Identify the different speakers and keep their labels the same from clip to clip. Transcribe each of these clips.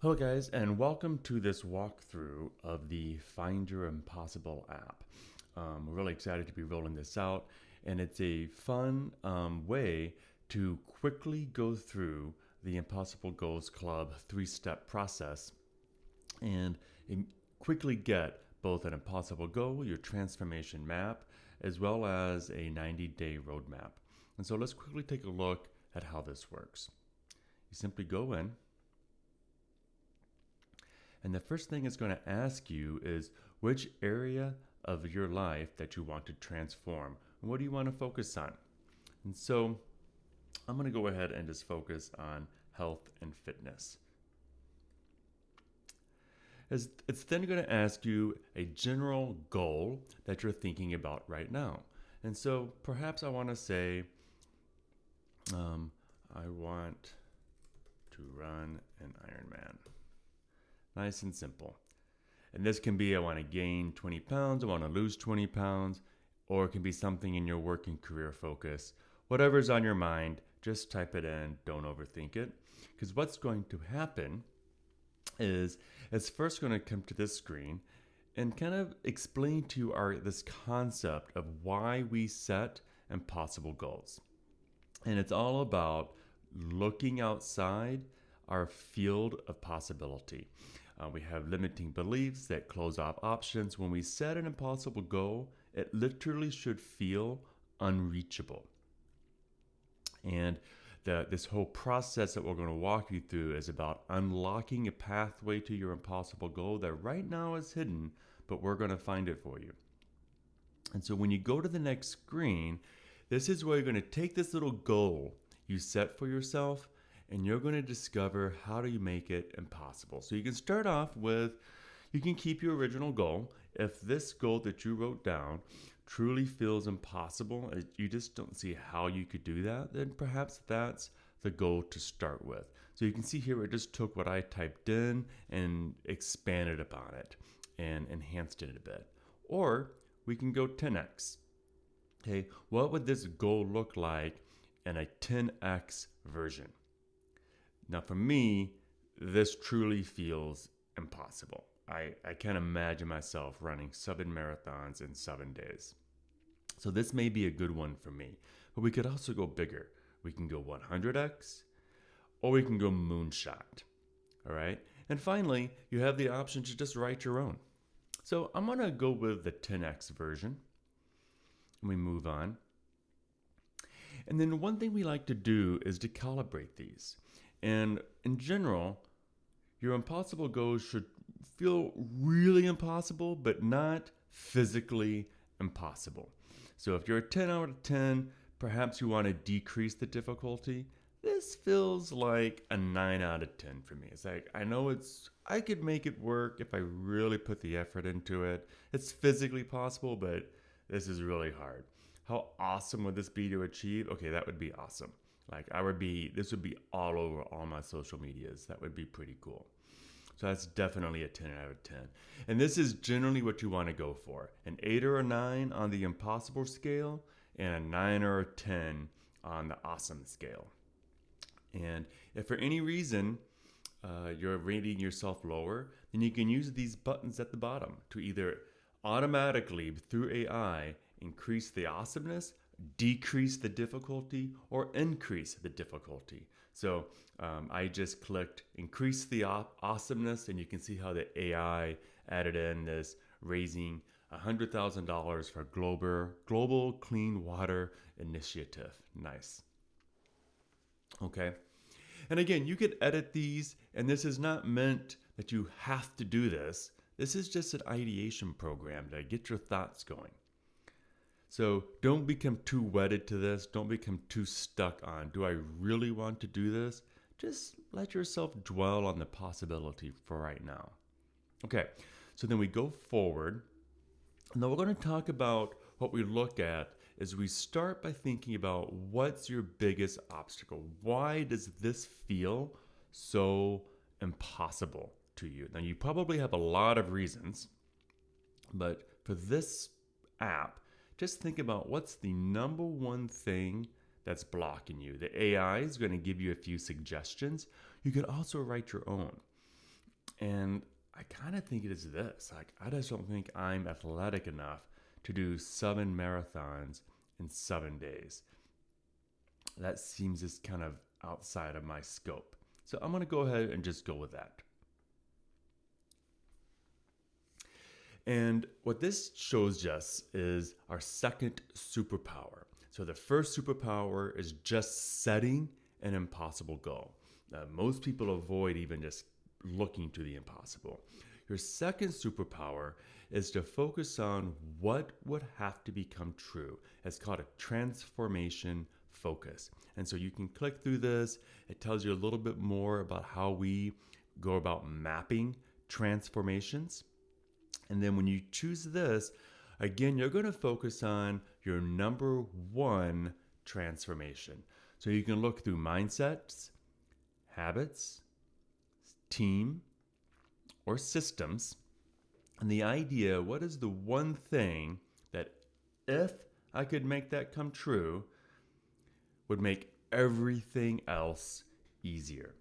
Speaker 1: Hello guys, and welcome to this walkthrough of the Find Your Impossible app. We're really excited to be rolling this out, and it's a fun way to quickly go through the Impossible Goals Club 3-step process and quickly get both an impossible goal, your transformation map, as well as a 90-day roadmap. And so let's quickly take a look at how this works. You simply go in, and the first thing it's going to ask you is which area of your life that you want to transform. And what do you want to focus on? And so I'm going to go ahead and just focus on health and fitness. It's then going to ask you a general goal that you're thinking about right now. And so perhaps I want to say, I want to run an Ironman. Nice and simple. And this can be, I want to gain 20 pounds, I want to lose 20 pounds, or it can be something in your working career focus. Whatever's on your mind, just type it in, don't overthink it. Because what's going to happen is it's first going to come to this screen and kind of explain to you this concept of why we set impossible goals. And it's all about looking outside our field of possibility. We have limiting beliefs that close off options. When we set an impossible goal, it literally should feel unreachable. And this whole process that we're going to walk you through is about unlocking a pathway to your impossible goal that right now is hidden, but we're going to find it for you. And so when you go to the next screen, this is where you're going to take this little goal you set for yourself, and you're going to discover how do you make it impossible. So you can start off with, you can keep your original goal. If this goal that you wrote down truly feels impossible, you just don't see how you could do that, then perhaps that's the goal to start with. So you can see here, it just took what I typed in and expanded upon it and enhanced it a bit. Or we can go 10x. Okay, what would this goal look like in a 10x version? Now for me, this truly feels impossible. I can't imagine myself running 7 marathons in 7 days. So this may be a good one for me. But we could also go bigger. We can go 100x, or we can go moonshot. All right? And finally, you have the option to just write your own. So I'm going to go with the 10x version. And we move on. And then one thing we like to do is to calibrate these. And in general, your impossible goals should feel really impossible, but not physically impossible. So if you're a 10 out of 10, perhaps you want to decrease the difficulty. This feels like a 9 out of 10 for me. It's like, I could make it work if I really put the effort into it. It's physically possible, but this is really hard. How awesome would this be to achieve? Okay, that would be awesome. Like this would be all over all my social medias. That would be pretty cool. So that's definitely a 10 out of 10. And this is generally what you want to go for. An 8 or a 9 on the impossible scale, and a 9 or a 10 on the awesome scale. And if for any reason you're rating yourself lower, then you can use these buttons at the bottom to either automatically, through AI, increase the awesomeness, decrease the difficulty, or increase the difficulty. So I just clicked increase the awesomeness, and you can see how the AI added in this raising $100,000 for global clean water initiative. Nice. Okay. And again, you could edit these, and this is not meant that you have to do this. This is just an ideation program to get your thoughts going. So don't become too wedded to this. Don't become too stuck on, do I really want to do this? Just let yourself dwell on the possibility for right now. Okay, so then we go forward. And then we're going to talk about what we look at is we start by thinking about what's your biggest obstacle? Why does this feel so impossible to you? Now, you probably have a lot of reasons, but for this app, just think about what's the number one thing that's blocking you. The AI is going to give you a few suggestions. You can also write your own. And I kind of think it is this. Like, I just don't think I'm athletic enough to do 7 marathons in 7 days. That seems just kind of outside of my scope. So I'm going to go ahead and just go with that. And what this shows us is our second superpower. So the first superpower is just setting an impossible goal. Most people avoid even just looking to the impossible. Your second superpower is to focus on what would have to become true. It's called a transformation focus. And so you can click through this. It tells you a little bit more about how we go about mapping transformations. And then when you choose this, again, you're going to focus on your number one transformation. So you can look through mindsets, habits, team, or systems. And the idea, what is the one thing that if I could make that come true, would make everything else easier?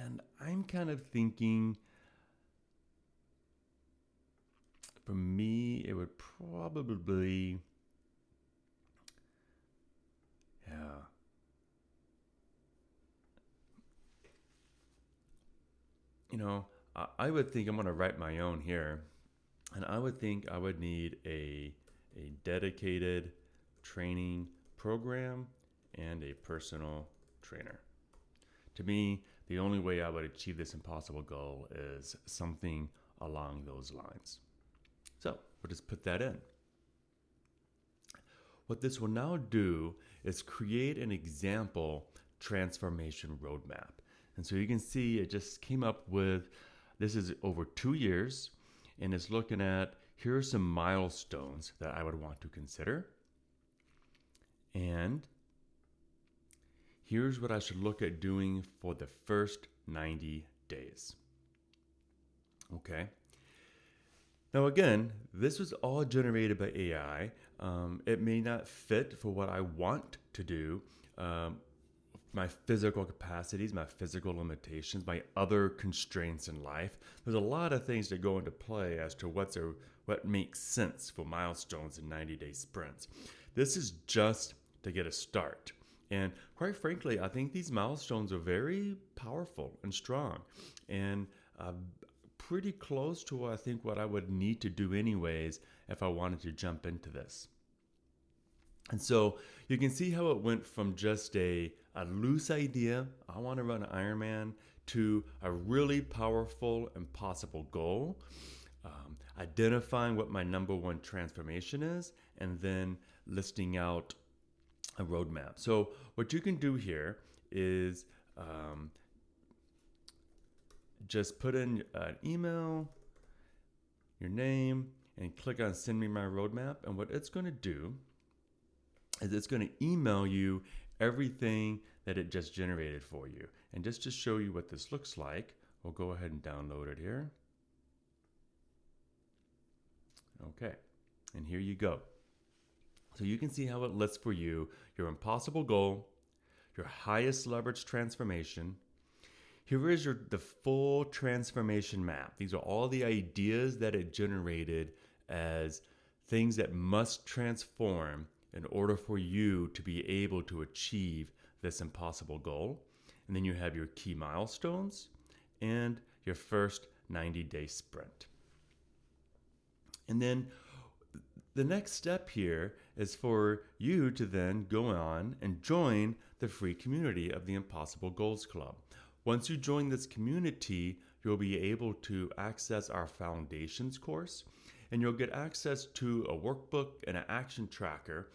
Speaker 1: And I'm kind of thinking, for me, it would probably, yeah. I would think I'm going to write my own here. And I would think I would need a dedicated training program and a personal trainer. To me, the only way I would achieve this impossible goal is something along those lines. So we'll just put that in. What this will now do is create an example transformation roadmap. And so you can see it just came up with, this is over 2 years, and it's looking at, here are some milestones that I would want to consider. And here's what I should look at doing for the first 90 days. Okay. Now again, this was all generated by AI. It may not fit for what I want to do. My physical capacities, my physical limitations, my other constraints in life. There's a lot of things that go into play as to what makes sense for milestones in 90-day sprints. This is just to get a start. And quite frankly, I think these milestones are very powerful and strong, and pretty close to I think what I would need to do anyways if I wanted to jump into this. And so you can see how it went from just a loose idea, I want to run an Ironman, to a really powerful and possible goal, identifying what my number one transformation is, and then listing out a roadmap. So what you can do here is just put in an email, your name, and click on send me my roadmap. And what it's going to do is it's going to email you everything that it just generated for you. And just to show you what this looks like, we'll go ahead and download it here. Okay, and here you go. So you can see how it lists for you your impossible goal, your highest leverage transformation. Here is the full transformation map. These are all the ideas that it generated as things that must transform in order for you to be able to achieve this impossible goal. And then you have your key milestones and your first 90-day sprint. And then the next step here is for you to then go on and join the free community of the Impossible Goals Club. Once you join this community, you'll be able to access our Foundations course, and you'll get access to a workbook and an action tracker,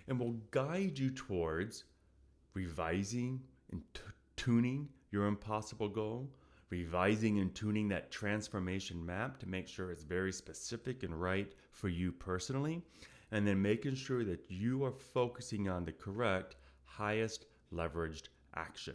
Speaker 1: and will guide you towards revising and tuning your impossible goal, revising and tuning that transformation map to make sure it's very specific and right for you personally, and then making sure that you are focusing on the correct, highest leveraged action.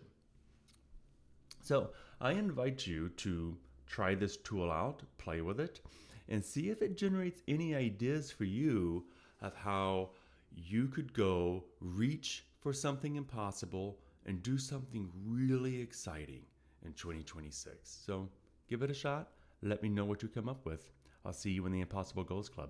Speaker 1: So I invite you to try this tool out, play with it, and see if it generates any ideas for you of how you could go reach for something impossible and do something really exciting in 2026. So Give it a shot. Let me know what you come up with. I'll see you in the Impossible Goals Club.